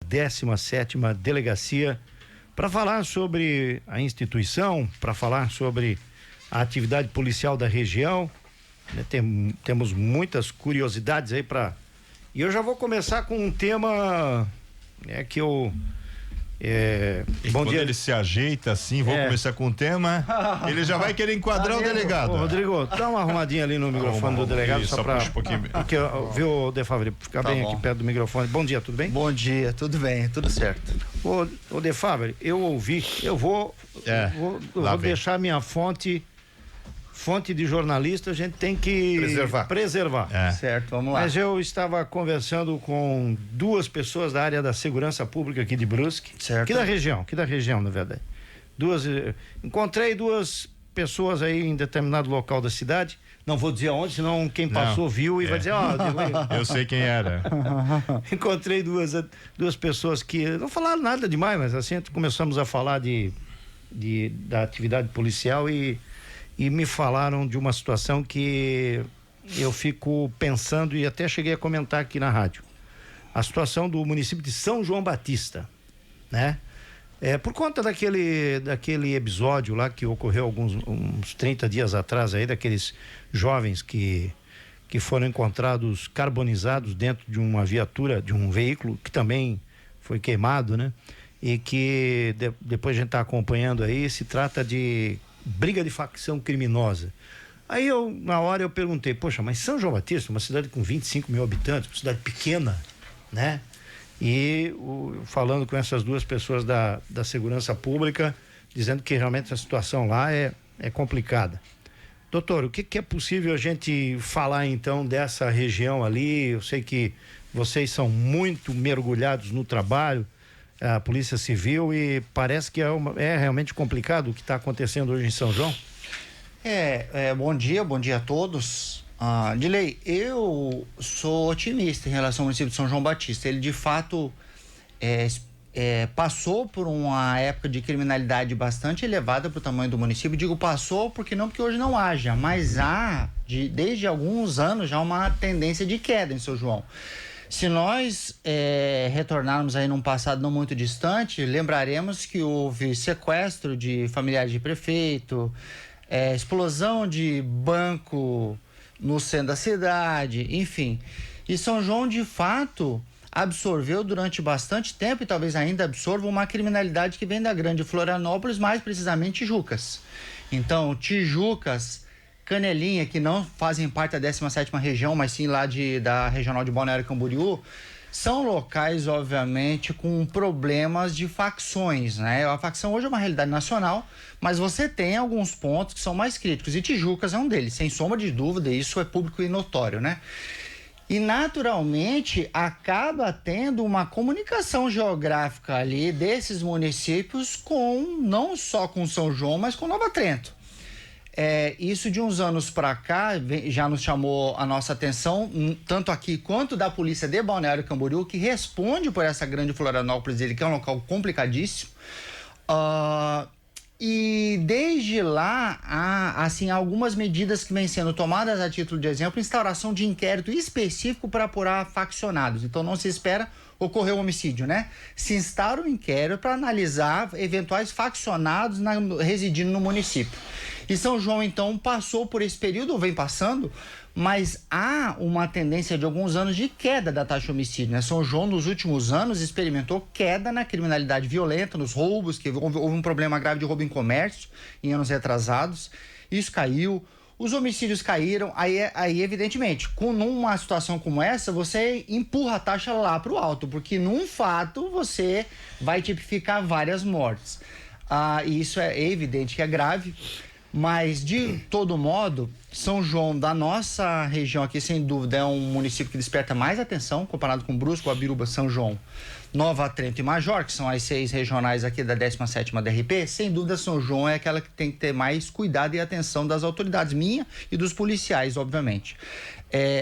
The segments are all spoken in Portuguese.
17ª Delegacia, para falar sobre a instituição, para falar sobre a atividade policial da região, né? Temos muitas curiosidades aí e eu já vou começar com um tema que eu... bom dia. Ele se ajeita assim, vou começar com o tema, ele já vai querer enquadrar o delegado. Ô, Rodrigo, dá uma arrumadinha ali no microfone do delegado, isso, só pra... puxa um pouquinho. Porque, viu, De Favre, ficar bem bom. Aqui perto do microfone. Bom dia, tudo bem? Bom dia, tudo bem, tudo certo. Ô De Favre, eu ouvi, eu vou deixar minha fonte de jornalista, a gente tem que preservar. Certo, vamos lá. Mas eu estava conversando com duas pessoas da área da segurança pública aqui de Brusque, certo. Aqui da região, na verdade. Encontrei duas pessoas aí em determinado local da cidade, não vou dizer aonde, senão quem passou viu e vai dizer, eu sei quem era. Encontrei duas pessoas que não falaram nada demais, mas assim, começamos a falar da atividade policial e me falaram de uma situação que eu fico pensando e até cheguei a comentar aqui na rádio. A situação do município de São João Batista, né? Por conta daquele episódio lá que ocorreu uns 30 dias atrás aí, daqueles jovens que foram encontrados carbonizados dentro de uma viatura, de um veículo que também foi queimado, né? E que depois a gente está acompanhando aí, se trata de briga de facção criminosa. Aí na hora eu perguntei, poxa, mas São João Batista, uma cidade com 25 mil habitantes, uma cidade pequena, né? E falando com essas duas pessoas da segurança pública, dizendo que realmente a situação lá é complicada. Doutor, o que é possível a gente falar então dessa região ali? Eu sei que vocês são muito mergulhados no trabalho, a Polícia Civil, e parece que é realmente complicado o que está acontecendo hoje em São João. Bom dia a todos. Dilei, eu sou otimista em relação ao município de São João Batista. Ele de fato passou por uma época de criminalidade bastante elevada para o tamanho do município. Digo passou porque hoje não haja, mas há desde alguns anos já uma tendência de queda em São João. Se nós retornarmos aí num passado não muito distante, lembraremos que houve sequestro de familiares de prefeito, explosão de banco no centro da cidade, enfim. E São João, de fato, absorveu durante bastante tempo, e talvez ainda absorva, uma criminalidade que vem da grande Florianópolis, mais precisamente Tijucas. Então, Tijucas, Canelinha, que não fazem parte da 17ª região, mas sim lá da regional de Balneário Camboriú, são locais, obviamente, com problemas de facções, né? A facção hoje é uma realidade nacional, mas você tem alguns pontos que são mais críticos, e Tijucas é um deles, sem sombra de dúvida, isso é público e notório, né? E naturalmente acaba tendo uma comunicação geográfica ali desses municípios não só com São João, mas com Nova Trento. Isso de uns anos para cá já nos chamou a nossa atenção, tanto aqui quanto da polícia de Balneário Camboriú, que responde por essa grande Florianópolis, que é um local complicadíssimo. E desde lá há assim algumas medidas que vêm sendo tomadas a título de exemplo, instauração de inquérito específico para apurar faccionados. Então não se espera ocorrer um homicídio, né? Se instaura um inquérito para analisar eventuais faccionados residindo no município. E São João, então, passou por esse período, ou vem passando, mas há uma tendência de alguns anos de queda da taxa de homicídio, né? São João, nos últimos anos, experimentou queda na criminalidade violenta, nos roubos, que houve um problema grave de roubo em comércio em anos retrasados. Isso caiu, os homicídios caíram, aí evidentemente, numa situação como essa, você empurra a taxa lá para o alto, porque num fato você vai tipificar várias mortes. E isso é evidente que é grave. Mas, de todo modo, São João, da nossa região aqui, sem dúvida, é um município que desperta mais atenção, comparado com Brusque, Guabiruba, São João, Nova Trento e Major, que são as 6 regionais aqui da 17ª DRP. Sem dúvida, São João é aquela que tem que ter mais cuidado e atenção das autoridades, minha e dos policiais, obviamente.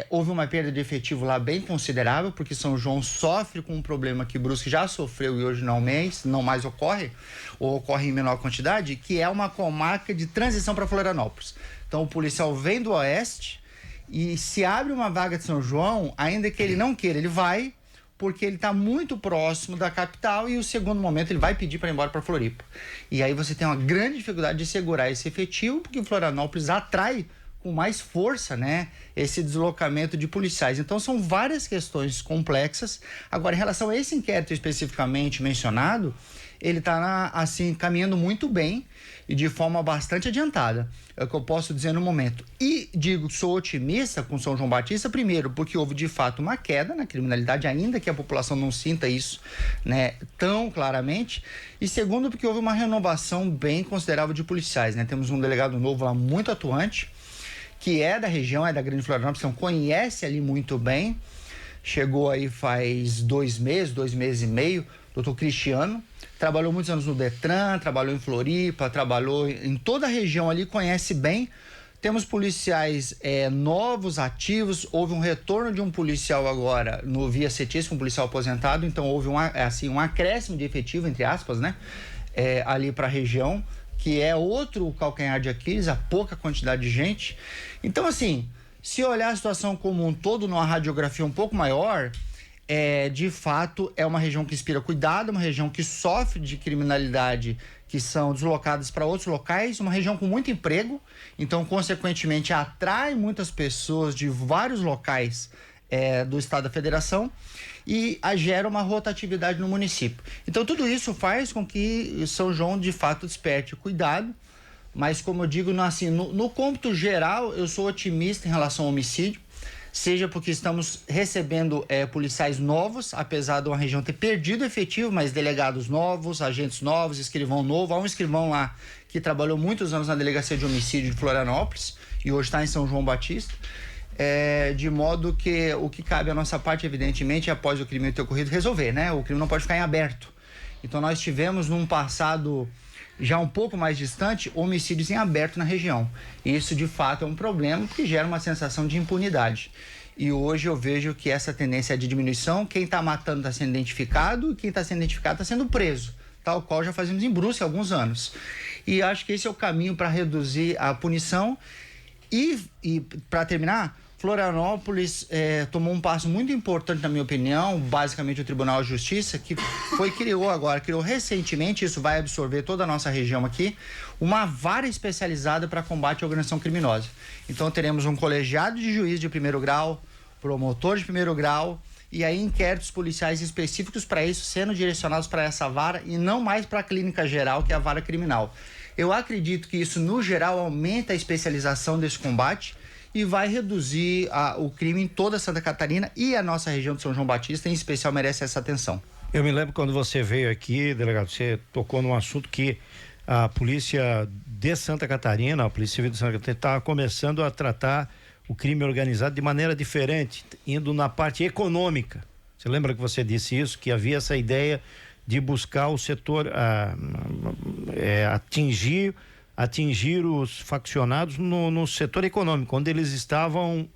Houve uma perda de efetivo lá bem considerável, porque São João sofre com um problema que Brusque já sofreu e hoje não mais ocorre, ou ocorre em menor quantidade, que é uma comarca de transição para Florianópolis. Então o policial vem do oeste e se abre uma vaga de São João, ainda que ele não queira, ele vai. porque ele está muito próximo da capital e o segundo momento ele vai pedir para ir embora para Floripa. E aí você tem uma grande dificuldade de segurar esse efetivo, porque Florianópolis atrai com mais força, né, esse deslocamento de policiais. Então são várias questões complexas. Agora, em relação a esse inquérito especificamente mencionado, ele está assim caminhando muito bem e de forma bastante adiantada. É o que eu posso dizer no momento. E digo, sou otimista com São João Batista, primeiro, porque houve de fato uma queda na criminalidade, ainda que a população não sinta isso, né, tão claramente. E segundo, porque houve uma renovação bem considerável de policiais, né? Temos um delegado novo lá muito atuante, que é da região, é da Grande Florianópolis, então conhece ali muito bem. Chegou aí faz 2 meses e meio, doutor Cristiano. Trabalhou muitos anos no Detran, trabalhou em Floripa, trabalhou em toda a região ali, conhece bem. Temos policiais novos, ativos. Houve um retorno de um policial agora no Via Cetíssimo, um policial aposentado. Então houve um acréscimo de efetivo, entre aspas, né? Ali para a região, que é outro calcanhar de Aquiles, a pouca quantidade de gente. Então, assim, se olhar a situação como um todo numa radiografia um pouco maior, de fato, é uma região que inspira cuidado, uma região que sofre de criminalidade, que são deslocadas para outros locais, uma região com muito emprego, então, consequentemente, atrai muitas pessoas de vários locais do estado da federação e gera uma rotatividade no município. Então, tudo isso faz com que São João, de fato, desperte cuidado, mas, como eu digo, no cômputo geral, eu sou otimista em relação ao homicídio, seja porque estamos recebendo policiais novos, apesar de uma região ter perdido efetivo, mas delegados novos, agentes novos, escrivão novo. Há um escrivão lá que trabalhou muitos anos na Delegacia de Homicídio de Florianópolis e hoje está em São João Batista. De modo que o que cabe à nossa parte, evidentemente, após o crime ter ocorrido, resolver, né? O crime não pode ficar em aberto. Então nós tivemos num passado já um pouco mais distante homicídios em aberto na região. Isso de fato é um problema porque gera uma sensação de impunidade. E hoje eu vejo que essa tendência é de diminuição. Quem está matando está sendo identificado e quem está sendo identificado está sendo preso, tal qual já fazemos em Brusque há alguns anos. E acho que esse é o caminho para reduzir a punição. E para terminar, Florianópolis tomou um passo muito importante, na minha opinião, basicamente o Tribunal de Justiça, que criou recentemente, isso vai absorver toda a nossa região aqui, uma vara especializada para combate à organização criminosa. Então teremos um colegiado de juiz de primeiro grau, promotor de primeiro grau, e aí inquéritos policiais específicos para isso, sendo direcionados para essa vara e não mais para a clínica geral, que é a vara criminal. Eu acredito que isso, no geral, aumenta a especialização desse combate e vai reduzir o crime em toda Santa Catarina, e a nossa região de São João Batista, em especial, merece essa atenção. Eu me lembro quando você veio aqui, delegado, você tocou num assunto que a polícia de Santa Catarina, a Polícia Civil de Santa Catarina, está começando a tratar o crime organizado de maneira diferente, indo na parte econômica. Você lembra que você disse isso, que havia essa ideia de buscar o setor, atingir os faccionados no setor econômico, onde eles estavam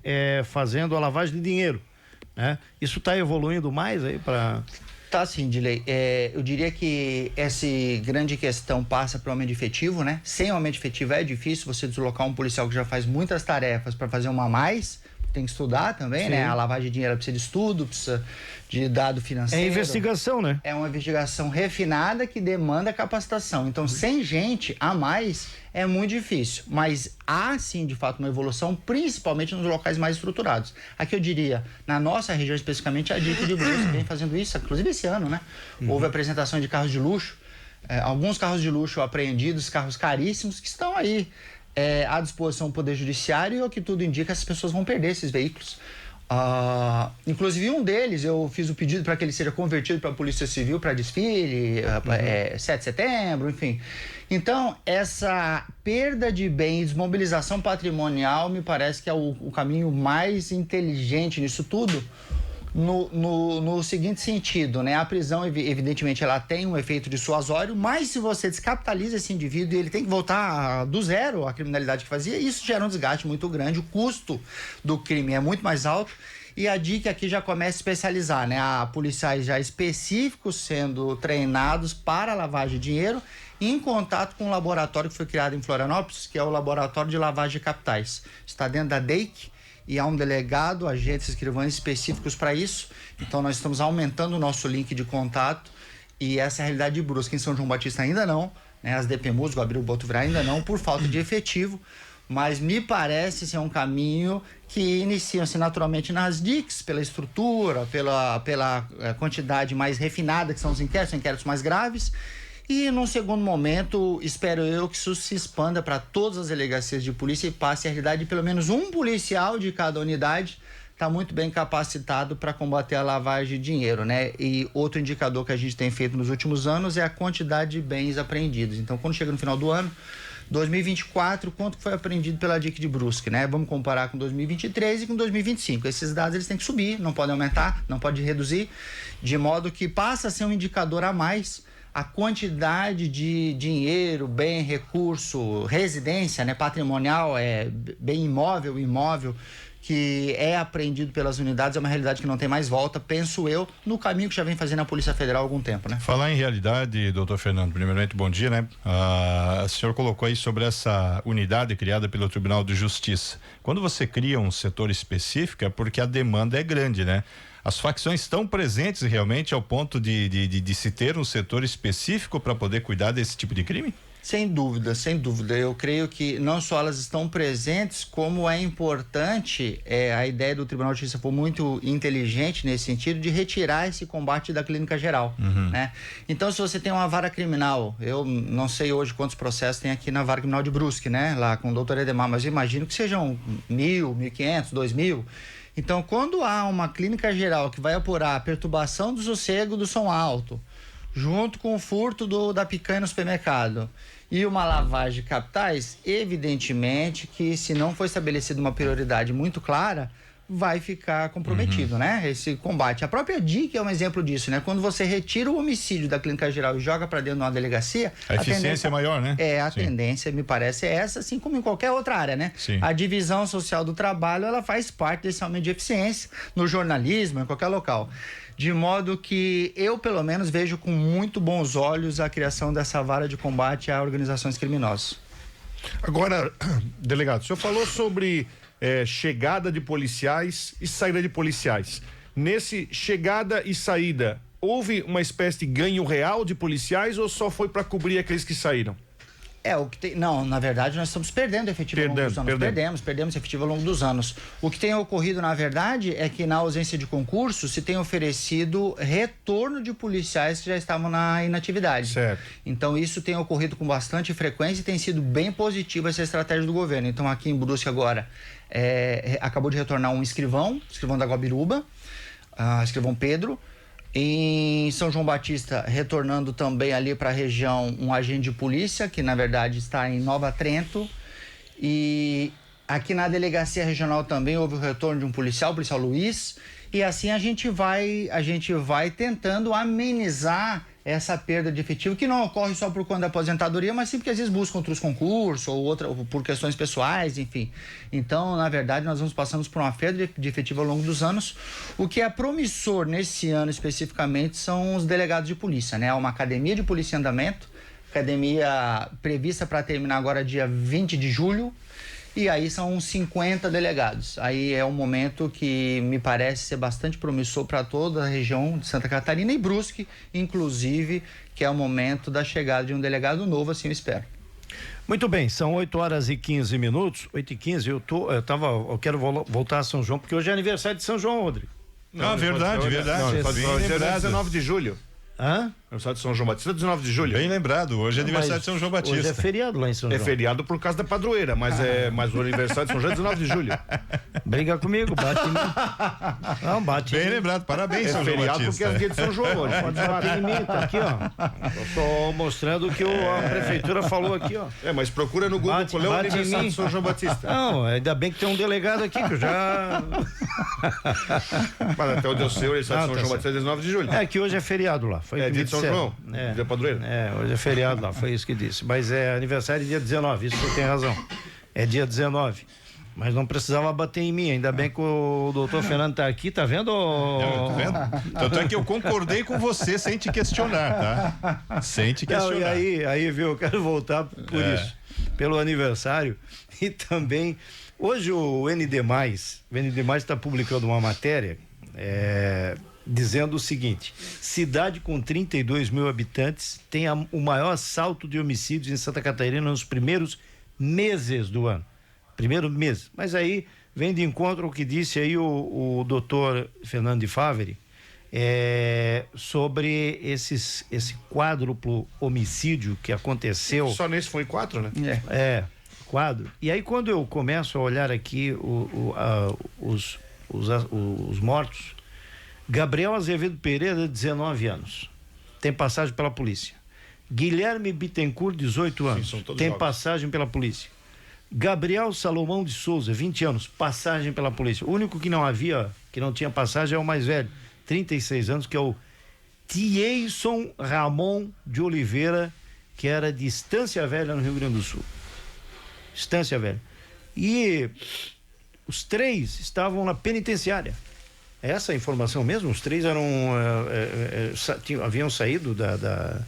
fazendo a lavagem de dinheiro, né? Isso está evoluindo mais aí para... Tá sim, Dilei. Eu diria que essa grande questão passa pelo aumento de efetivo, né? Sem aumento de efetivo é difícil você deslocar um policial que já faz muitas tarefas para fazer uma a mais. Tem que estudar também, sim, né? A lavagem de dinheiro precisa de estudo, precisa de dado financeiro. É investigação, né? É uma investigação refinada que demanda capacitação. Então, sem gente a mais, é muito difícil. Mas há, sim, de fato, uma evolução, principalmente nos locais mais estruturados. Aqui eu diria, na nossa região especificamente, a DIC de Brusque vem fazendo isso, inclusive esse ano, né? Houve apresentação de carros de luxo, alguns carros de luxo apreendidos, carros caríssimos, que estão aí à disposição do Poder Judiciário, e o que tudo indica, essas pessoas vão perder esses veículos. Inclusive um deles eu fiz o pedido para que ele seja convertido para a Polícia Civil, para desfile, 7 de setembro, enfim. Então, essa perda de bens, desmobilização patrimonial, me parece que é o caminho mais inteligente nisso tudo, no seguinte sentido, né? A prisão, evidentemente, ela tem um efeito dissuasório, mas se você descapitaliza esse indivíduo e ele tem que voltar do zero à criminalidade que fazia, isso gera um desgaste muito grande, o custo do crime é muito mais alto, e a dica aqui já começa a especializar, né? Há policiais já específicos sendo treinados para lavagem de dinheiro, em contato com um laboratório que foi criado em Florianópolis, que é o Laboratório de Lavagem de Capitais. Está dentro da DEIC, e há um delegado, agentes escrivães específicos para isso. Então nós estamos aumentando o nosso link de contato e essa é a realidade de Brusque. Em São João Batista ainda não, né? As DPMUs, o Abril Botuverá ainda não, por falta de efetivo, mas me parece ser um caminho que inicia-se naturalmente nas DICs, pela estrutura, pela quantidade mais refinada que são os inquéritos mais graves. E, num segundo momento, espero eu que isso se expanda para todas as delegacias de polícia e passe a realidade de pelo menos um policial de cada unidade está muito bem capacitado para combater a lavagem de dinheiro, né? E outro indicador que a gente tem feito nos últimos anos é a quantidade de bens apreendidos. Então, quando chega no final do ano, 2024, quanto foi apreendido pela DIC de Brusque, né? Vamos comparar com 2023 e com 2025. Esses dados eles têm que subir, não podem aumentar, não pode reduzir, de modo que passa a ser um indicador a mais a quantidade de dinheiro, bem, recurso, residência, né, patrimonial, bem imóvel, que é apreendido pelas unidades, é uma realidade que não tem mais volta, penso eu, no caminho que já vem fazendo a Polícia Federal há algum tempo, né? Falar em realidade, doutor Fernando, primeiramente, bom dia, né? O senhor colocou aí sobre essa unidade criada pelo Tribunal de Justiça. Quando você cria um setor específico, é porque a demanda é grande, né? As facções estão presentes realmente ao ponto de se ter um setor específico para poder cuidar desse tipo de crime? Sem dúvida, sem dúvida. Eu creio que não só elas estão presentes, como é importante, a ideia do Tribunal de Justiça foi muito inteligente nesse sentido, de retirar esse combate da clínica geral, né? Então, se você tem uma vara criminal, eu não sei hoje quantos processos tem aqui na vara criminal de Brusque, né? Lá com o doutor Edemar, mas eu imagino que sejam 1.000, 1.500, 2.000. Então, quando há uma clínica geral que vai apurar a perturbação do sossego do som alto, junto com o furto da picanha no supermercado e uma lavagem de capitais, evidentemente que se não for estabelecida uma prioridade muito clara, vai ficar comprometido, né? Esse combate. A própria DIC é um exemplo disso, né? Quando você retira o homicídio da clínica geral e joga para dentro de uma delegacia, a eficiência é maior, né? A tendência, me parece, é essa, assim como em qualquer outra área, né? Sim. A divisão social do trabalho, ela faz parte desse aumento de eficiência no jornalismo, em qualquer local. De modo que eu, pelo menos, vejo com muito bons olhos a criação dessa vara de combate a organizações criminosas. Agora, delegado, o senhor falou sobre chegada de policiais e saída de policiais. Nesse chegada e saída, houve uma espécie de ganho real de policiais ou só foi para cobrir aqueles que saíram? Não, na verdade nós estamos perdendo efetivo ao longo dos anos. Perdemos efetivo ao longo dos anos. O que tem ocorrido, na verdade, é que na ausência de concurso se tem oferecido retorno de policiais que já estavam na inatividade. Certo. Então isso tem ocorrido com bastante frequência e tem sido bem positiva essa estratégia do governo. Então aqui em Brusque agora acabou de retornar um escrivão da Guabiruba, escrivão Pedro. Em São João Batista, retornando também ali para a região um agente de polícia, que na verdade está em Nova Trento. E aqui na delegacia regional também houve o retorno de um policial, o policial Luiz. E assim a gente vai tentando amenizar essa perda de efetivo, que não ocorre só por conta da aposentadoria, mas sim porque às vezes buscam outros concursos ou por questões pessoais, enfim. Então, na verdade, nós passamos por uma perda de efetivo ao longo dos anos. O que é promissor nesse ano especificamente são os delegados de polícia, né? Há uma academia de polícia em andamento, academia prevista para terminar agora dia 20 de julho, e aí são 50 delegados. Aí é um momento que me parece ser bastante promissor para toda a região de Santa Catarina e Brusque, inclusive, que é o momento da chegada de um delegado novo, assim eu espero. Muito bem, são 8h15, 8h15, eu quero voltar a São João, porque hoje é aniversário de São João, Rodrigo. Verdade. Não, 19 de julho. Hã? Aniversário de São João Batista, 19 de julho. Bem lembrado, hoje é aniversário de São João Batista. Hoje é feriado lá em São João. É feriado por causa da padroeira, mas o aniversário de São João é 19 de julho. Briga comigo, bate em mim. Não, bate Bem em mim. lembrado, parabéns, São João feriado Batista. porque é dia de São João hoje. Pode bater em mim, tá aqui, ó. Eu tô mostrando o que a prefeitura falou aqui, ó. Mas procura no Google qual é o aniversário de São João Batista. Não, ainda bem que tem um delegado aqui, que eu já... Mas até onde eu sei, o aniversário de São João Batista é 19 de julho. É que hoje é feriado lá. Foi dia de São João? Dia padroeira? Hoje é feriado lá, foi isso que disse. Mas é aniversário dia 19, isso você tem razão. É dia 19. Mas não precisava bater em mim, ainda bem que o doutor Fernando tá aqui, tá vendo? Tô vendo? Tanto é que eu concordei com você sem te questionar, tá? Sem te questionar. Não, e aí, viu, eu quero voltar por isso, pelo aniversário e também Hoje o ND+, está publicando uma matéria dizendo o seguinte: cidade com 32 mil habitantes tem o maior salto de homicídios em Santa Catarina nos primeiros meses do ano. Primeiro mês. Mas aí vem de encontro ao que disse aí o doutor Fernando de Favre sobre esse quádruplo homicídio que aconteceu. Só nesse foi 4, né? Quadro. E aí quando eu começo a olhar aqui os mortos, Gabriel Azevedo Pereira, 19 anos, tem passagem pela polícia. Guilherme Bittencourt, 18 anos, tem jovens. passagem pela polícia. Gabriel Salomão de Souza, 20 anos, passagem pela polícia. O único que não tinha passagem é o mais velho, 36 anos, que é o Tieison Ramon de Oliveira, que era de Estância Velha, no Rio Grande do Sul. Estância Velha. E os 3 estavam na penitenciária. Essa é a informação mesmo? Os 3 haviam saído da...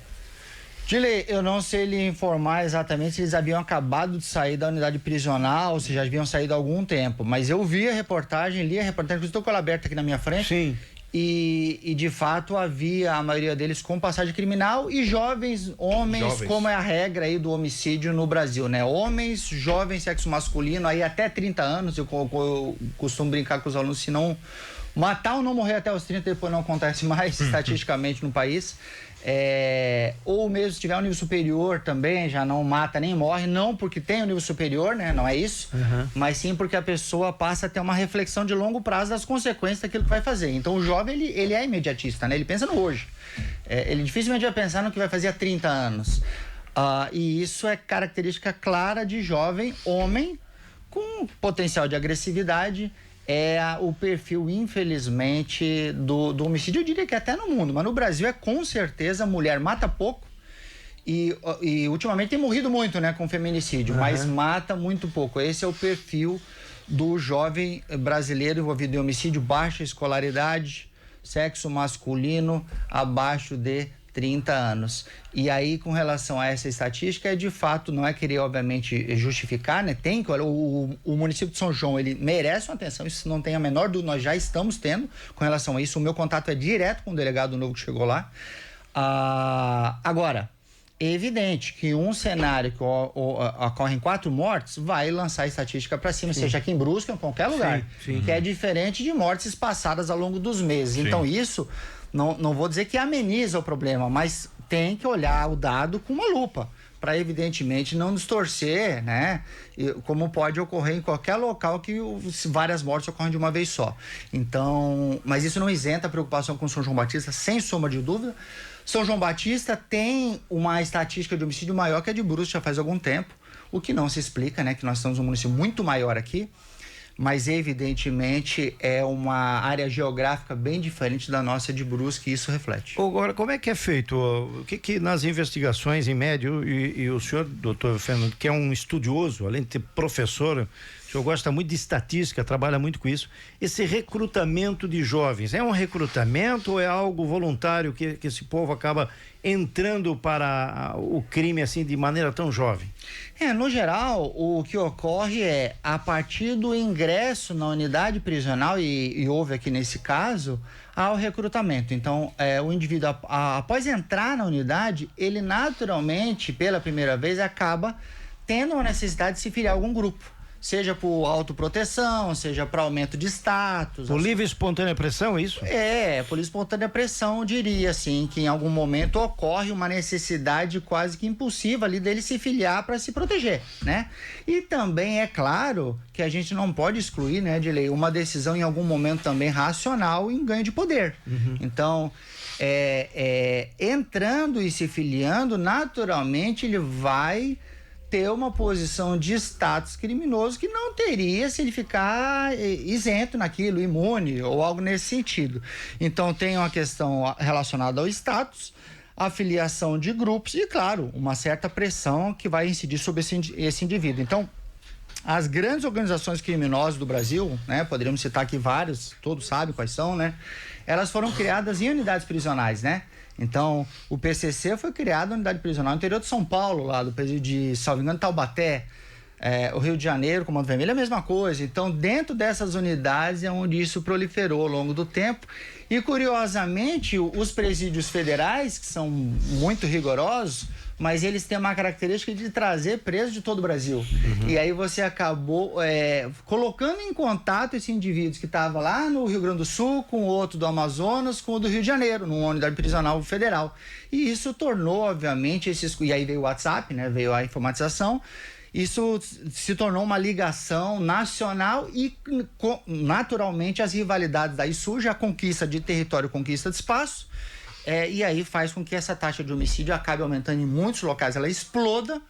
Dilei, eu não sei lhe informar exatamente se eles haviam acabado de sair da unidade prisional ou se já haviam saído há algum tempo, mas eu vi a reportagem, li a reportagem, estou com ela aberta aqui na minha frente. Sim. E de fato havia a maioria deles com passagem criminal e jovens, homens, como é a regra aí do homicídio no Brasil, né? Homens, jovens, sexo masculino, aí até 30 anos, eu costumo brincar com os alunos, se não matar ou não morrer até os 30, depois não acontece mais estatisticamente no país. Ou mesmo se tiver um nível superior também, já não mata nem morre, não porque tem um nível superior, né? Não é isso, mas sim porque a pessoa passa a ter uma reflexão de longo prazo das consequências daquilo que vai fazer. Então o jovem, ele é imediatista, né? Ele pensa no hoje. Ele dificilmente vai pensar no que vai fazer há 30 anos. E isso é característica clara de jovem homem com potencial de agressividade. O perfil, infelizmente, do homicídio. Eu diria que até no mundo, mas no Brasil com certeza, mulher mata pouco e ultimamente tem morrido muito, né, com feminicídio, mas mata muito pouco. Esse é o perfil do jovem brasileiro envolvido em homicídio, baixa escolaridade, sexo masculino abaixo de 30 anos. E aí, com relação a essa estatística, de fato, não é querer, obviamente, justificar, né? Tem que, o município de São João, ele merece uma atenção, isso não tem a menor dúvida, nós já estamos tendo com relação a isso. O meu contato é direto com o delegado novo que chegou lá. Agora, é evidente que um cenário que ocorrem 4 mortes vai lançar a estatística para cima, seja aqui em Brusque ou em qualquer lugar, que é diferente de mortes espaçadas ao longo dos meses. Sim. Então, isso... Não vou dizer que ameniza o problema, mas tem que olhar o dado com uma lupa, para evidentemente não distorcer, né? Como pode ocorrer em qualquer local que várias mortes ocorrem de uma vez só. Então, mas isso não isenta a preocupação com São João Batista, sem sombra de dúvida. São João Batista tem uma estatística de homicídio maior que a de Brusque já faz algum tempo, o que não se explica, né? Que nós estamos um município muito maior aqui. Mas evidentemente é uma área geográfica bem diferente da nossa de Brusque e isso reflete. Agora, como é que é feito? O que nas investigações em médio, e o senhor, doutor Fernando, que é um estudioso, além de ter professor, o senhor gosta muito de estatística, trabalha muito com isso, esse recrutamento de jovens, é um recrutamento ou é algo voluntário que esse povo acaba entrando para o crime assim de maneira tão jovem? No geral, o que ocorre é, a partir do ingresso na unidade prisional, e houve aqui nesse caso, há o recrutamento. Então, o indivíduo, após entrar na unidade, ele naturalmente, pela primeira vez, acaba tendo a necessidade de se filiar a algum grupo. Seja por autoproteção, seja para aumento de status. Por livre e espontânea pressão, é isso? Por livre e espontânea pressão, eu diria assim, que em algum momento ocorre uma necessidade quase que impulsiva ali dele se filiar para se proteger, né? E também é claro que a gente não pode excluir, né, de lei, uma decisão em algum momento também racional em ganho de poder. Então, entrando e se filiando, naturalmente ele vai ter uma posição de status criminoso que não teria se ele ficar isento naquilo, imune ou algo nesse sentido. Então tem uma questão relacionada ao status, a filiação de grupos e, claro, uma certa pressão que vai incidir sobre esse indivíduo. Então, as grandes organizações criminosas do Brasil, né, poderíamos citar aqui vários, todos sabem quais são, né? Elas foram criadas em unidades prisionais, né? Então, o PCC foi criado na unidade prisional no interior de São Paulo, lá do presídio de, salvo engano, Taubaté. O Rio de Janeiro, Comando Vermelho, é a mesma coisa. Então, dentro dessas unidades é onde isso proliferou ao longo do tempo. E, curiosamente, os presídios federais, que são muito rigorosos, mas eles têm uma característica de trazer presos de todo o Brasil. E aí você acabou colocando em contato esse indivíduo que estava lá no Rio Grande do Sul, com o outro do Amazonas, com o do Rio de Janeiro, numa unidade prisional federal. E isso tornou, obviamente, E aí veio o WhatsApp, né? Veio a informatização. Isso se tornou uma ligação nacional e, naturalmente, as rivalidades daí surgem, a conquista de território, conquista de espaço, e aí faz com que essa taxa de homicídio acabe aumentando em muitos locais, ela exploda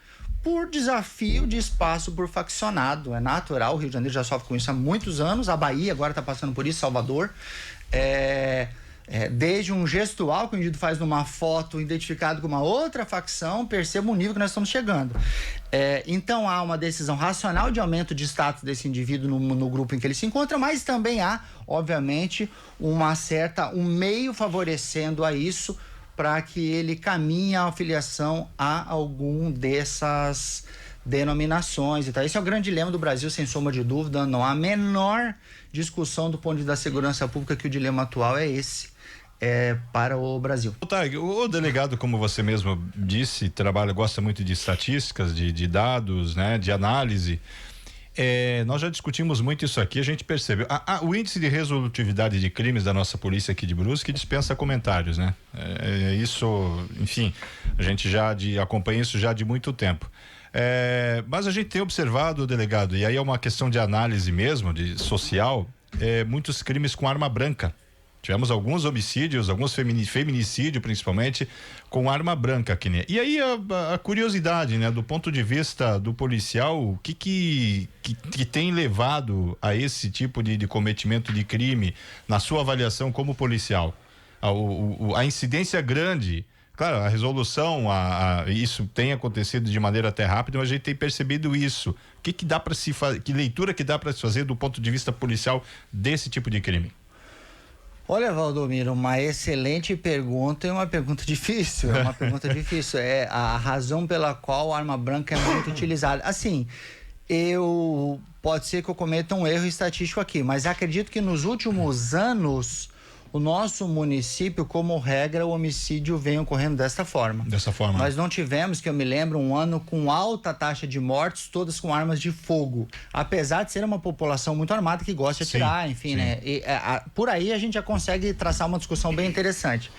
por desafio de espaço por faccionado. É natural, o Rio de Janeiro já sofre com isso há muitos anos, a Bahia agora está passando por isso, Salvador. Desde um gestual que o indivíduo faz numa foto identificado com uma outra facção, perceba o nível que nós estamos chegando. Então há uma decisão racional de aumento de status desse indivíduo no grupo em que ele se encontra, mas também há, obviamente, um meio favorecendo a isso para que ele caminhe à afiliação a algum dessas denominações. Então, esse é o grande dilema do Brasil, sem sombra de dúvida. Não há a menor discussão do ponto de vista da segurança pública que o dilema atual é esse. Para o Brasil. O delegado, como você mesmo disse, gosta muito de estatísticas, de dados, né, de análise. Nós já discutimos muito isso aqui, a gente percebeu. O índice de resolutividade de crimes da nossa polícia aqui de Brusque dispensa comentários, né? Isso, enfim, a gente já acompanha isso já de muito tempo. Mas a gente tem observado, delegado, e aí é uma questão de análise mesmo, de social, muitos crimes com arma branca. Tivemos alguns homicídios, alguns feminicídio principalmente, com arma branca aqui, né? E aí a curiosidade, né? Do ponto de vista do policial, o que tem levado a esse tipo de cometimento de crime, na sua avaliação como policial? A incidência grande, claro, a resolução, isso tem acontecido de maneira até rápida, mas a gente tem percebido isso. O que dá para se fazer, que leitura que dá para se fazer do ponto de vista policial desse tipo de crime? Olha, Valdomiro, uma excelente pergunta e uma pergunta difícil. É uma pergunta difícil. É a razão pela qual a arma branca é muito utilizada. Assim, pode ser que eu cometa um erro estatístico aqui, mas acredito que nos últimos anos o nosso município, como regra, o homicídio vem ocorrendo dessa forma. Dessa forma. Nós não tivemos, que eu me lembro, um ano com alta taxa de mortes, todas com armas de fogo. Apesar de ser uma população muito armada que gosta de atirar, enfim, né? Por aí a gente já consegue traçar uma discussão bem interessante.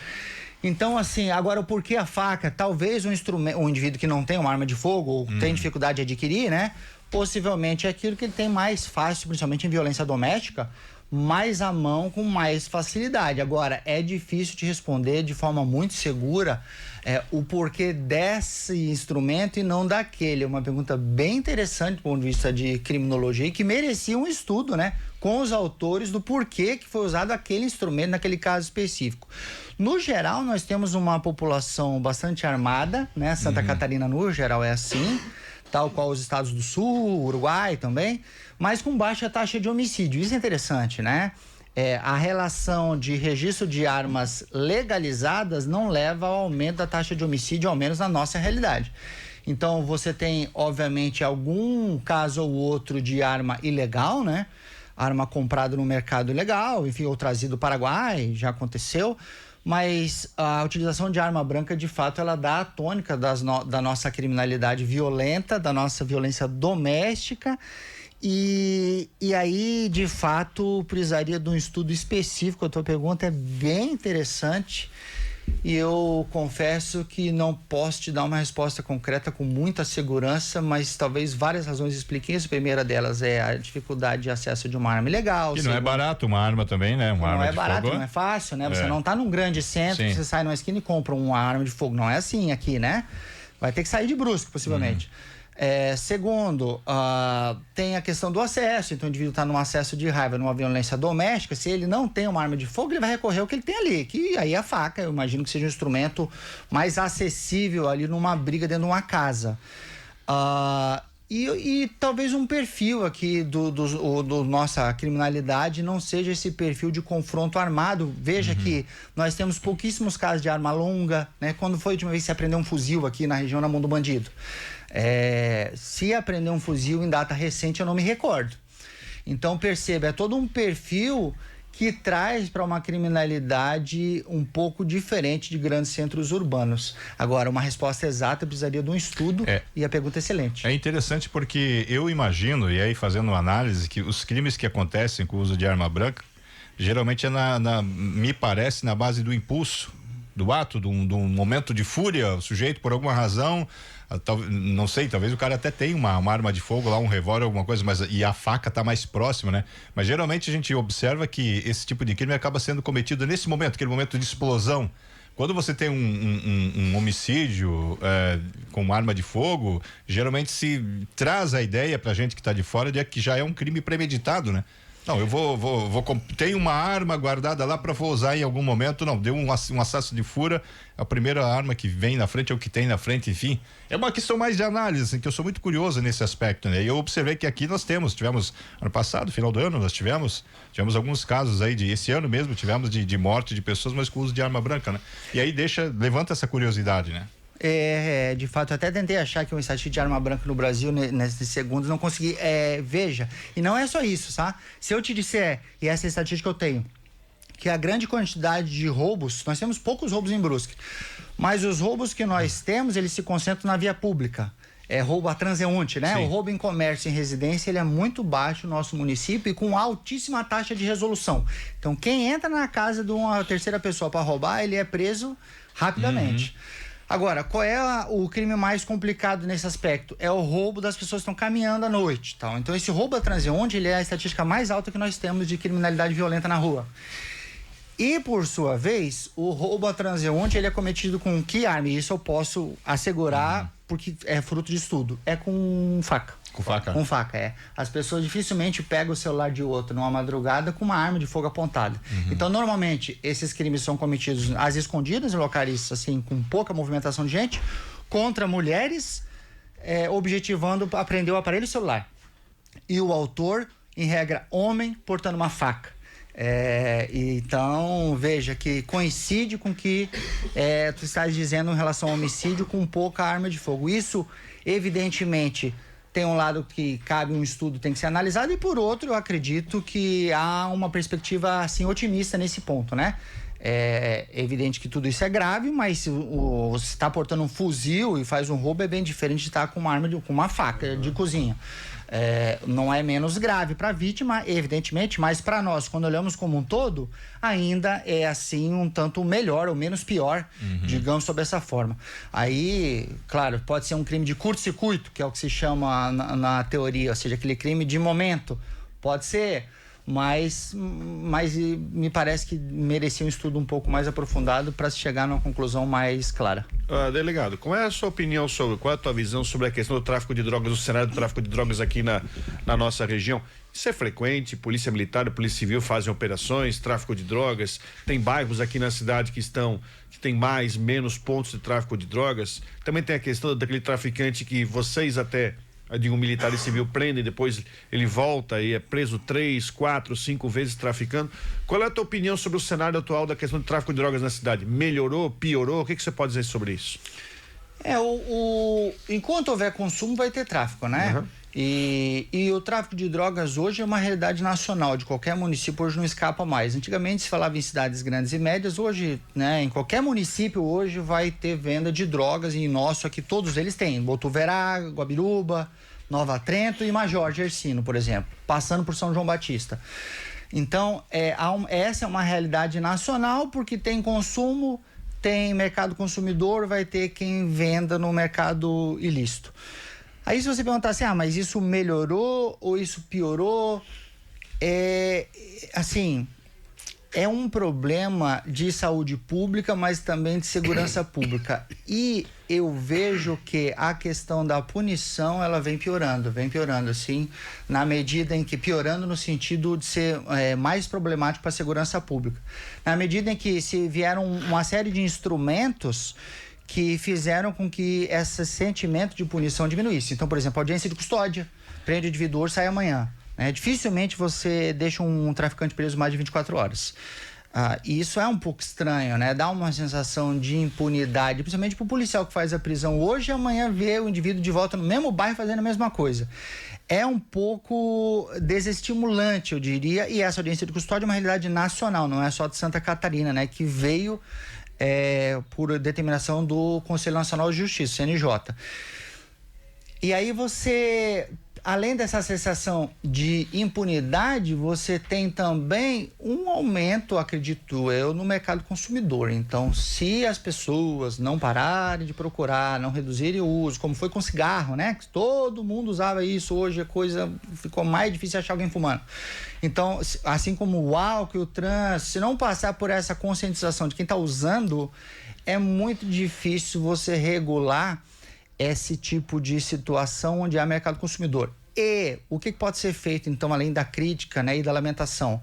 Então, assim, agora o porquê a faca? Talvez um indivíduo que não tem uma arma de fogo ou tem dificuldade de adquirir, né? Possivelmente é aquilo que ele tem mais fácil, principalmente em violência doméstica, mais à mão, com mais facilidade. Agora, é difícil de responder de forma muito segura o porquê desse instrumento e não daquele. É uma pergunta bem interessante do ponto de vista de criminologia e que merecia um estudo, né, com os autores do porquê que foi usado aquele instrumento naquele caso específico. No geral, nós temos uma população bastante armada, né? Santa Catarina, no geral, é assim, tal qual os estados do Sul, Uruguai também, mas com baixa taxa de homicídio. Isso é interessante, né? A relação de registro de armas legalizadas não leva ao aumento da taxa de homicídio, ao menos na nossa realidade. Então, você tem, obviamente, algum caso ou outro de arma ilegal, né? Arma comprada no mercado ilegal, enfim, ou trazido do Paraguai, já aconteceu. Mas a utilização de arma branca, de fato, ela dá a tônica da nossa criminalidade violenta, da nossa violência doméstica. E aí, de fato, precisaria de um estudo específico. A tua pergunta é bem interessante e eu confesso que não posso te dar uma resposta concreta com muita segurança, mas talvez várias razões expliquem isso. A primeira delas é a dificuldade de acesso de uma arma ilegal. Que não é barato uma arma também, né? Uma arma de fogo. Não é barato, não é fácil, né? Você não está num grande centro, você sai numa esquina e compra uma arma de fogo. Não é assim aqui, né? Vai ter que sair de Brusque, possivelmente. Segundo, tem a questão do acesso. Então o indivíduo está num acesso de raiva, numa violência doméstica. Se ele não tem uma arma de fogo, ele vai recorrer ao que ele tem ali, que aí é a faca. Eu imagino que seja um instrumento mais acessível ali numa briga dentro de uma casa. E talvez um perfil aqui do nossa criminalidade não seja esse perfil de confronto armado. Veja que nós temos pouquíssimos casos de arma longa, né? Quando foi a última vez que se apreendeu um fuzil aqui na região na mão do bandido? Se apreendeu um fuzil em data recente, eu não me recordo. Então, perceba, é todo um perfil que traz para uma criminalidade um pouco diferente de grandes centros urbanos. Agora, uma resposta exata precisaria de um estudo e a pergunta é excelente. É interessante porque eu imagino, e aí fazendo uma análise, que os crimes que acontecem com o uso de arma branca, geralmente me parece, na base do impulso, do ato, de um momento de fúria, o sujeito, por alguma razão, não sei, talvez o cara até tenha uma arma de fogo lá, um revólver, alguma coisa, e a faca está mais próxima, né? Mas geralmente a gente observa que esse tipo de crime acaba sendo cometido nesse momento, aquele momento de explosão. Quando você tem um homicídio com arma de fogo, geralmente se traz a ideia pra gente que está de fora de que já é um crime premeditado, né? Não, eu tenho uma arma guardada lá para vou usar em algum momento. Não, deu um acesso de fúria, a primeira arma que vem na frente é o que tem na frente, enfim. É uma questão mais de análise, assim, que eu sou muito curioso nesse aspecto, né? E eu observei que aqui nós tivemos ano passado, final do ano, nós tivemos alguns casos aí esse ano mesmo, tivemos de morte de pessoas, mas com uso de arma branca, né? E aí levanta essa curiosidade, né? De fato, eu até tentei achar que um estatística de arma branca no Brasil, nesses segundos, não consegui. Veja, e não é só isso, tá? Se eu te disser, e essa estatística eu tenho, que a grande quantidade de roubos, nós temos poucos roubos em Brusque, mas os roubos que nós temos, eles se concentram na via pública. Roubo a transeunte, né? Sim. O roubo em comércio e em residência, ele é muito baixo no nosso município e com altíssima taxa de resolução. Então, quem entra na casa de uma terceira pessoa para roubar, ele é preso rapidamente. Agora, qual é o crime mais complicado nesse aspecto? É o roubo das pessoas que estão caminhando à noite. Tal. Então, esse roubo a transeunte, ele é a estatística mais alta que nós temos de criminalidade violenta na rua. E, por sua vez, o roubo a transeunte, ele é cometido com que arma? Isso eu posso assegurar, porque é fruto de estudo. É com faca. Com faca? Com faca, As pessoas dificilmente pegam o celular de outro numa madrugada com uma arma de fogo apontada. Então, normalmente, esses crimes são cometidos às escondidas, em locais, assim, com pouca movimentação de gente, contra mulheres, objetivando apreender o aparelho celular. E o autor, em regra, homem, portando uma faca. Então, veja que coincide com o que tu estás dizendo em relação ao homicídio com pouca arma de fogo. Isso, evidentemente, tem um lado que cabe um estudo, tem que ser analisado, e por outro, eu acredito que há uma perspectiva, assim, otimista nesse ponto, né? É evidente que tudo isso é grave, mas se você está portando um fuzil e faz um roubo, é bem diferente de estar com uma arma, com uma faca de cozinha. Não é menos grave para a vítima, evidentemente, mas para nós, quando olhamos como um todo, ainda é assim um tanto melhor ou menos pior, digamos, sob essa forma. Aí, claro, pode ser um crime de curto-circuito, que é o que se chama na teoria, ou seja, aquele crime de momento. Pode ser, mas me parece que merecia um estudo um pouco mais aprofundado para se chegar numa conclusão mais clara. Delegado, qual é a sua opinião qual é a tua visão sobre a questão do tráfico de drogas, o cenário do tráfico de drogas aqui na nossa região? Isso é frequente? Polícia Militar e Polícia Civil fazem operações, tráfico de drogas, tem bairros aqui na cidade que tem menos pontos de tráfico de drogas. Também tem a questão daquele traficante que vocês até, um militar e civil prendem, depois ele volta e é preso 3, 4, 5 vezes traficando. Qual é a tua opinião sobre o cenário atual da questão do tráfico de drogas na cidade? Melhorou, piorou? O que você pode dizer sobre isso? Enquanto houver consumo, vai ter tráfico, né? E o tráfico de drogas hoje é uma realidade nacional, de qualquer município hoje não escapa mais. Antigamente se falava em cidades grandes e médias, hoje, né, em qualquer município hoje vai ter venda de drogas, e nosso aqui todos eles têm, Botuverá, Guabiruba, Nova Trento e Major Gersino, por exemplo, passando por São João Batista. Então, essa é uma realidade nacional, porque tem consumo, tem mercado consumidor, vai ter quem venda no mercado ilícito. Aí se você perguntar assim, mas isso melhorou ou isso piorou? É um problema de saúde pública, mas também de segurança pública. E eu vejo que a questão da punição, ela vem piorando, assim, na medida em que, piorando no sentido de ser mais problemático para a segurança pública. Na medida em que se vieram uma série de instrumentos que fizeram com que esse sentimento de punição diminuísse. Então, por exemplo, audiência de custódia, prende o indivíduo hoje, sai amanhã. Dificilmente você deixa um traficante preso mais de 24 horas. E isso é um pouco estranho, né? Dá uma sensação de impunidade, principalmente para o policial que faz a prisão hoje e amanhã vê o indivíduo de volta no mesmo bairro fazendo a mesma coisa. É um pouco desestimulante, eu diria, e essa audiência de custódia é uma realidade nacional, não é só de Santa Catarina, né? Que veio por determinação do Conselho Nacional de Justiça, CNJ. E aí você, além dessa sensação de impunidade, você tem também um aumento, acredito eu, no mercado consumidor. Então, se as pessoas não pararem de procurar, não reduzirem o uso, como foi com cigarro, né? Que todo mundo usava isso, hoje a coisa ficou mais difícil achar alguém fumando. Então, assim como o álcool e o trânsito, se não passar por essa conscientização de quem está usando, é muito difícil você regular esse tipo de situação onde há mercado consumidor. E o que pode ser feito, então, além da crítica, né, e da lamentação?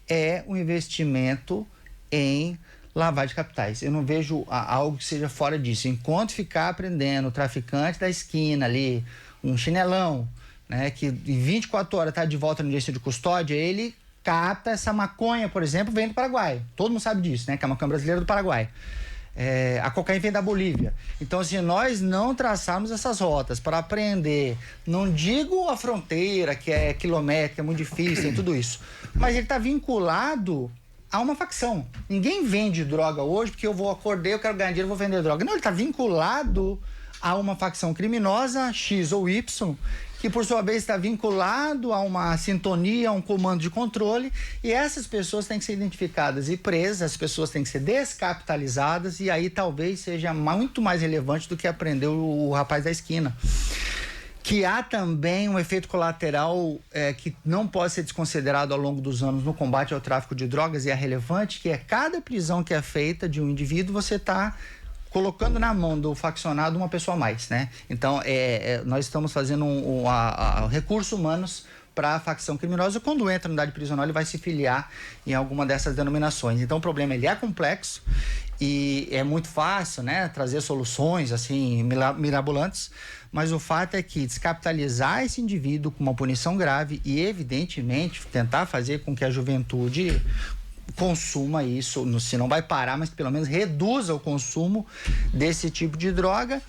É um investimento em lavagem de capitais. Eu não vejo algo que seja fora disso. Enquanto ficar aprendendo o traficante da esquina ali, um chinelão, né, que em 24 horas está de volta no audiência de custódia, ele capta essa maconha, por exemplo, vem do Paraguai. Todo mundo sabe disso, né, que é a maconha brasileira do Paraguai. A cocaína vem da Bolívia. Então, se nós não traçarmos essas rotas para aprender, não digo a fronteira, que é quilométrica, é muito difícil, tem tudo isso, mas ele está vinculado a uma facção. Ninguém vende droga hoje porque eu acordei, eu quero ganhar dinheiro, vou vender droga. Não, ele está vinculado a uma facção criminosa, X ou Y, que por sua vez está vinculado a uma sintonia, a um comando de controle, e essas pessoas têm que ser identificadas e presas, as pessoas têm que ser descapitalizadas, e aí talvez seja muito mais relevante do que aprender o rapaz da esquina. Que há também um efeito colateral que não pode ser desconsiderado ao longo dos anos no combate ao tráfico de drogas, e é relevante, que é cada prisão que é feita de um indivíduo, você está colocando na mão do faccionado uma pessoa a mais, né? Então, nós estamos fazendo recursos humanos para a facção criminosa. Quando entra na unidade prisional, ele vai se filiar em alguma dessas denominações. Então, o problema ele é complexo e é muito fácil, né, trazer soluções assim mirabolantes, mas o fato é que descapitalizar esse indivíduo com uma punição grave e, evidentemente, tentar fazer com que a juventude consuma isso, se não vai parar, mas pelo menos reduza o consumo desse tipo de droga.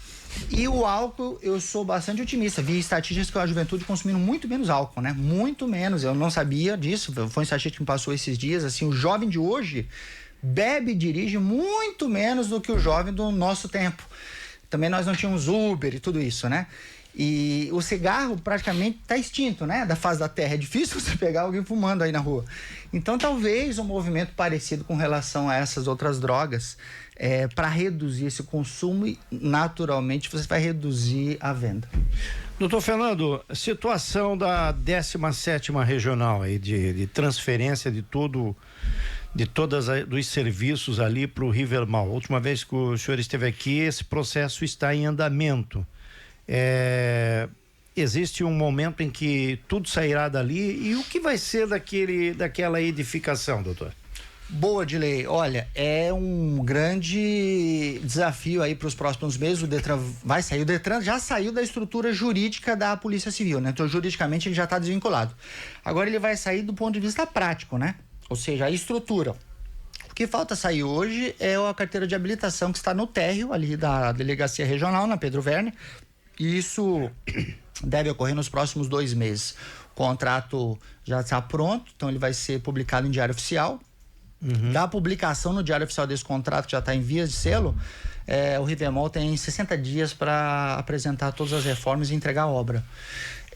E o álcool, eu sou bastante otimista. Vi estatísticas que a juventude consumindo muito menos álcool, né? Muito menos. Eu não sabia disso. Foi uma estatística que me passou esses dias. Assim, o jovem de hoje bebe e dirige muito menos do que o jovem do nosso tempo. Também nós não tínhamos Uber e tudo isso, né? E o cigarro praticamente está extinto, né? Da face da terra. É difícil você pegar alguém fumando aí na rua. Então, talvez um movimento parecido com relação a essas outras drogas, para reduzir esse consumo e, naturalmente, você vai reduzir a venda. Doutor Fernando, situação da 17ª Regional aí, de transferência de todos os serviços ali para o Rivermal. A última vez que o senhor esteve aqui, esse processo está em andamento. Existe um momento em que tudo sairá dali, e o que vai ser daquela edificação, doutor? Boa, Dilei. Olha, é um grande desafio aí para os próximos meses. O Detran vai sair. O Detran já saiu da estrutura jurídica da Polícia Civil, né? Então, juridicamente, ele já está desvinculado. Agora, ele vai sair do ponto de vista prático, né? Ou seja, a estrutura. O que falta sair hoje é a carteira de habilitação que está no térreo ali da Delegacia Regional, na Pedro Verne. E isso deve ocorrer nos próximos 2 meses. O contrato já está pronto, então ele vai ser publicado em Diário Oficial. Da publicação no Diário Oficial desse contrato, que já está em vias de selo, o Rivermall tem 60 dias para apresentar todas as reformas e entregar a obra.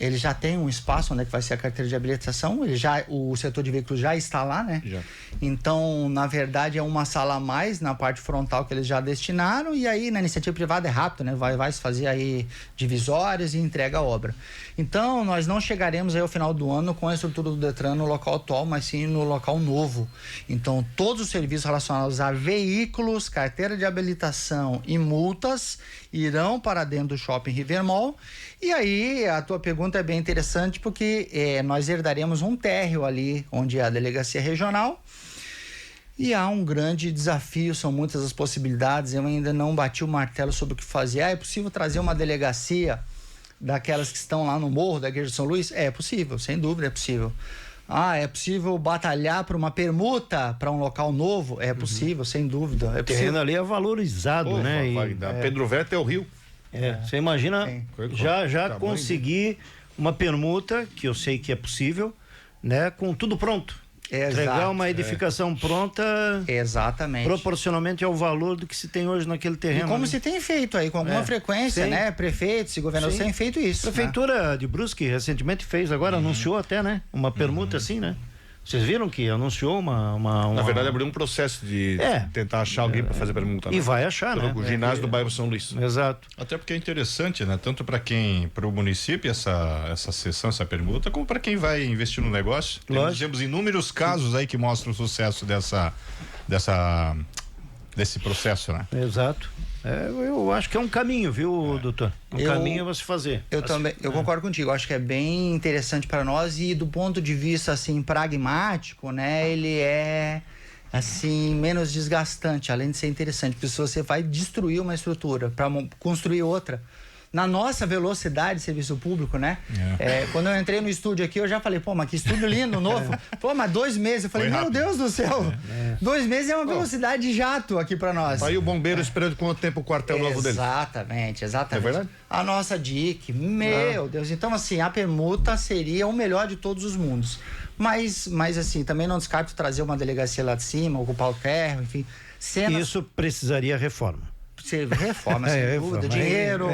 Ele já tem um espaço onde é que vai ser a carteira de habilitação, o setor de veículos já está lá, né? Já. Então, na verdade, é uma sala a mais na parte frontal que eles já destinaram, e aí na iniciativa privada é rápido, né? Vai se fazer aí divisórias e entrega a obra. Então, nós não chegaremos aí ao final do ano com a estrutura do Detran no local atual, mas sim no local novo. Então, todos os serviços relacionados a veículos, carteira de habilitação e multas irão para dentro do Shopping Rivermall. E aí, a tua pergunta é bem interessante, porque nós herdaremos um térreo ali, onde é a Delegacia Regional, E há um grande desafio, são muitas as possibilidades. Eu ainda não bati o martelo sobre o que fazer. É possível trazer uma delegacia daquelas que estão lá no morro da Igreja de São Luís? É possível, sem dúvida é possível. É possível batalhar por uma permuta para um local novo? É possível, sem dúvida. O terreno ali é valorizado, né? Pedro Velho até o Rio. Você imagina já conseguir uma permuta, que eu sei que é possível, né? Com tudo pronto. Entregar uma edificação pronta. Exatamente. Proporcionalmente ao valor do que se tem hoje naquele terreno. E como se tem feito aí, com alguma frequência, né? Prefeitos e governadores têm feito isso. A Prefeitura de Brusque recentemente fez, agora anunciou até, né? Uma permuta assim, né? Vocês viram que anunciou uma... Na verdade, abriu um processo de tentar achar alguém para fazer permuta. E vai achar, né? O ginásio do bairro São Luís. Exato. Até porque é interessante, né? Tanto para o município essa cessão, essa permuta, como para quem vai investir no negócio. Temos inúmeros casos aí que mostram o sucesso desse processo, né? Exato. Eu acho que é um caminho, viu, doutor? Caminho a se fazer. Eu concordo contigo. Eu acho que é bem interessante para nós e do ponto de vista assim pragmático, né? Ele é assim menos desgastante, além de ser interessante, porque se você vai destruir uma estrutura para construir outra na nossa velocidade de serviço público, né? Quando eu entrei no estúdio aqui, eu já falei, mas que estúdio lindo, novo. Mas 2 meses. Eu falei, meu Deus do céu. 2 meses é uma velocidade de jato aqui pra nós. Aí o bombeiro esperando quanto tempo o quartel novo dele? Exatamente. É verdade? A nossa DIC, meu Deus. Então, assim, a permuta seria o melhor de todos os mundos. Mas assim, também não descarto trazer uma delegacia lá de cima, ocupar o terra, enfim. Isso precisaria reforma. Reforma, sem dúvida, dinheiro,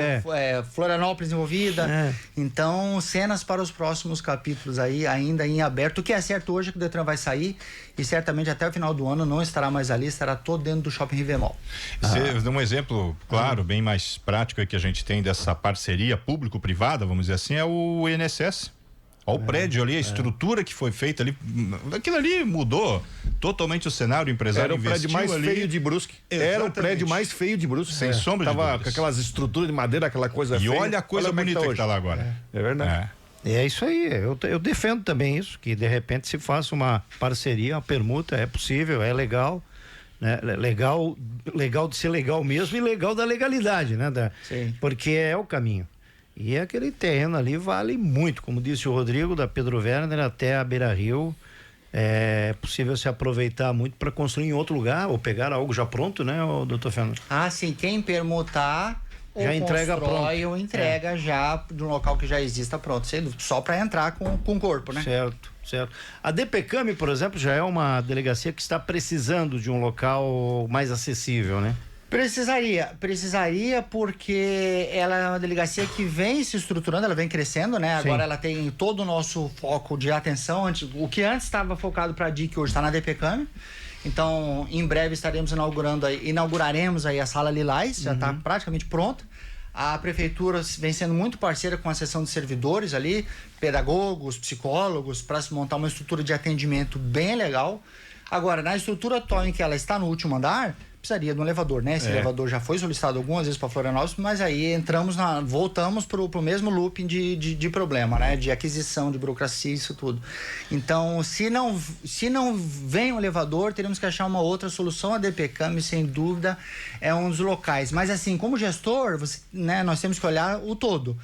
Florianópolis envolvida. Então, cenas para os próximos capítulos aí, ainda em aberto. O que é certo hoje é que o Detran vai sair e certamente até o final do ano não estará mais ali, estará todo dentro do Shopping Rivemol. Você deu um exemplo, claro, bem mais prático que a gente tem dessa parceria público-privada, vamos dizer assim, é o INSS. Olha o prédio ali, a estrutura que foi feita ali, aquilo ali mudou totalmente o cenário, o empresário investiu ali. Era o prédio mais feio de Brusque. Exatamente. Era o prédio mais feio de Brusque. Sem sombra de dúvidas. Tava com aquelas estruturas de madeira, aquela coisa feia. E olha a coisa bonita que tá lá agora. É verdade. É isso aí, eu defendo também isso, que de repente se faça uma parceria, uma permuta, é possível, é legal, né? Legal de ser legal mesmo e legal da legalidade, né? Porque é o caminho. E aquele terreno ali vale muito, como disse o Rodrigo, da Pedro Werner até a Beira Rio. É possível se aproveitar muito para construir em outro lugar ou pegar algo já pronto, né, doutor Fernando? Sim, quem permutar já entrega constrói pronto. Ou entrega já de um local que já exista pronto, só para entrar com o corpo, né? Certo. A DPCAM, por exemplo, já é uma delegacia que está precisando de um local mais acessível, né? Precisaria porque ela é uma delegacia que vem se estruturando, ela vem crescendo, né? Agora ela tem todo o nosso foco de atenção, o que antes estava focado para a DIC, hoje está na DPCAM. Então, em breve inauguraremos aí a Sala Lilás, já está praticamente pronta. A prefeitura vem sendo muito parceira com a seção de servidores ali, pedagogos, psicólogos, para se montar uma estrutura de atendimento bem legal. Agora, na estrutura atual em que ela está no último andar, precisaria de um elevador, né? Esse elevador já foi solicitado algumas vezes para Florianópolis, mas aí voltamos pro mesmo looping de problema, né? De aquisição, de burocracia, isso tudo. Então, se não vem um elevador, teremos que achar uma outra solução. A DPCAM, sem dúvida, é um dos locais. Mas assim, como gestor, nós temos que olhar o todo.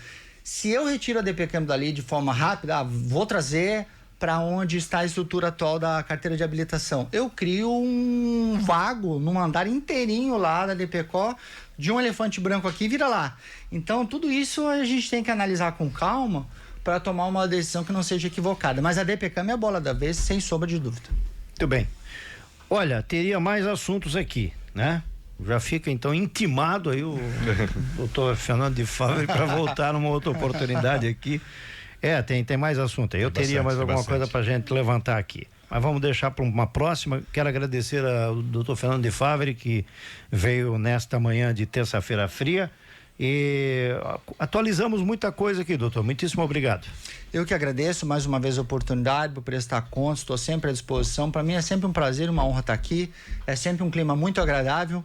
Se eu retiro a DPCAM dali de forma rápida, vou trazer para onde está a estrutura atual da carteira de habilitação. Eu crio um vago num andar inteirinho lá da DPCO, de um elefante branco aqui, vira lá. Então, tudo isso a gente tem que analisar com calma para tomar uma decisão que não seja equivocada. Mas a DPCAM é a bola da vez, sem sombra de dúvida. Muito bem. Olha, teria mais assuntos aqui, né? Já fica então intimado aí o doutor Fernando de Favre para voltar numa outra oportunidade aqui. Tem mais assunto aí. Eu teria mais alguma coisa para a gente levantar aqui. Mas vamos deixar para uma próxima. Quero agradecer ao doutor Fernando de Favre, que veio nesta manhã de terça-feira fria. E atualizamos muita coisa aqui, doutor. Muitíssimo obrigado. Eu que agradeço mais uma vez a oportunidade por prestar conta. Estou sempre à disposição. Para mim é sempre um prazer, uma honra estar aqui. É sempre um clima muito agradável.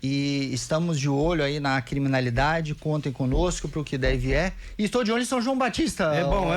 E estamos de olho aí na criminalidade, contem conosco para o que deve E estou de olho em São João Batista. É bom.